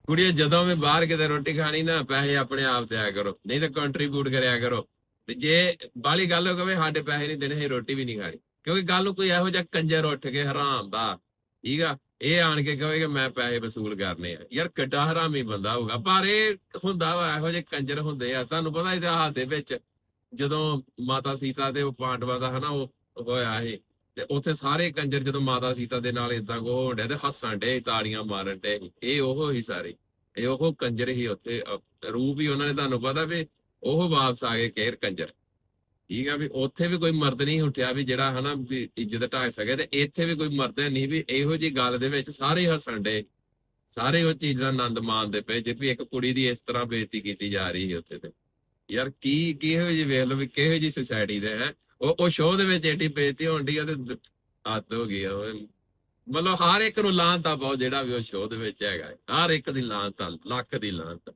ਕੁੜੀਏ ਜਦੋਂ ਵੀ ਬਾਹਰ ਕਿਤੇ ਰੋਟੀ ਖਾਣੀ ਨਾ ਪੈਸੇ ਆਪਣੇ ਆਪ ਦਿਆ ਕਰੋ, ਨਹੀਂ ਤਾਂ ਕੰਟਰੀਬਿਊਟ ਕਰਿਆ ਕਰੋ। ਤੇ ਜੇ ਬਾਹਲੀ ਗੱਲ ਹੋ ਕਵੇ ਸਾਡੇ ਪੈਸੇ ਨਹੀਂ ਦੇਣੇ, ਅਸੀਂ ਰੋਟੀ ਵੀ ਨਹੀਂ ਖਾਣੀ। ਕਿਉਂਕਿ ਕੱਲ ਨੂੰ ਕੋਈ ਇਹੋ ਜਿਹਾ ਕੰਜਰ ਉੱਠ ਕੇ ਹਰਾਮ ਦਾ, ਠੀਕ ਆ, ਇਹ ਆਣ ਕੇ ਕਹੇ ਕਿ ਮੈਂ ਪੈਸੇ ਵਸੂਲ ਕਰਨੇ ਆ, ਯਾਰ ਕਿੱਡਾ ਹਰਾਮੀ ਬੰਦਾ ਹੋਊਗਾ। ਪਰ ਇਹ ਹੁੰਦਾ ਵਾ, ਇਹੋ ਜਿਹੇ ਕੰਜਰ ਹੁੰਦੇ ਆ। ਤੁਹਾਨੂੰ ਪਤਾ ਇਤਿਹਾਸ ਦੇ ਵਿੱਚ ਜਦੋਂ ਮਾਤਾ ਸੀਤਾ ਤੇ ਉਹ ਪਾਂਡਵਾਂ ਦਾ ਹਨਾ ਉਹ ਹੋਇਆ ਸੀ, ਤੇ ਉੱਥੇ ਸਾਰੇ ਕੰਜਰ ਜਦੋਂ ਮਾਤਾ ਸੀਤਾ ਦੇ ਨਾਲ ਏਦਾਂ ਕੋ ਹੋਣ ਡਿਆ ਤੇ ਹੱਸਣ ਡੇ, ਤਾੜੀਆਂ ਮਾਰਨ ਡੇ, ਇਹ ਉਹ ਹੀ ਸਾਰੇ, ਇਹ ਉਹ ਕੰਜਰ ਹੀ ਉੱਥੇ। ਰੂਪ ਹੀ ਉਹਨਾਂ ਨੇ, ਤੁਹਾਨੂੰ ਪਤਾ ਵੀ ਉਹ ਵਾਪਸ ਆ ਗਏ ਕੇਰ ਕੰਜਰ, ਠੀਕ ਆ। ਵੀ ਉੱਥੇ ਵੀ ਕੋਈ ਮਰਦ ਨਹੀਂ ਉੱਠਿਆ ਵੀ ਜਿਹੜਾ ਹਨਾ ਵੀ ਇੱਜ਼ਤ ਢਾਹ ਸਕੇ, ਤੇ ਇੱਥੇ ਵੀ ਕੋਈ ਮਰਦ ਨਹੀਂ ਵੀ ਇਹੋ ਜਿਹੀ ਗੱਲ ਦੇ ਵਿੱਚ ਸਾਰੇ ਹੱਸਣ ਡੇ, ਸਾਰੇ ਉਹ ਚੀਜ਼ ਦਾ ਆਨੰਦ ਮਾਣਦੇ ਪਏ ਜੇ ਵੀ ਇੱਕ ਕੁੜੀ ਦੀ ਇਸ ਤਰ੍ਹਾਂ ਬੇਇੱਜ਼ਤੀ ਕੀਤੀ ਜਾ ਰਹੀ ਹੈ ਉੱਥੇ। ਤੇ ਯਾਰ ਕੀ ਕਿਹੋ ਜਿਹੀ ਵੇਖ ਲਓ ਵੀ ਕਿਹੋ ਜਿਹੀ ਸੁਸਾਇਟੀ ਦੇ ਹੈ। ਉਹ ਸ਼ੋਅ ਦੇ ਵਿੱਚ ਏਡੀ ਬੇਇੱਜ਼ਤੀ ਹੋਣ ਡਈ ਆ ਤੇ ਹੱਦ ਹੋ ਗਈ ਆ। ਮਤਲਬ ਹਰ ਇੱਕ ਨੂੰ ਲਾਹਨਤ ਆ ਬਹੁਤ, ਜਿਹੜਾ ਵੀ ਉਹ ਸ਼ੋਅ ਦੇ ਵਿੱਚ ਹੈਗਾ, ਹਰ ਇੱਕ ਦੀ ਲਾਹਨਤ ਆ, ਲੱਖ ਦੀ ਲਾਹਨਤ।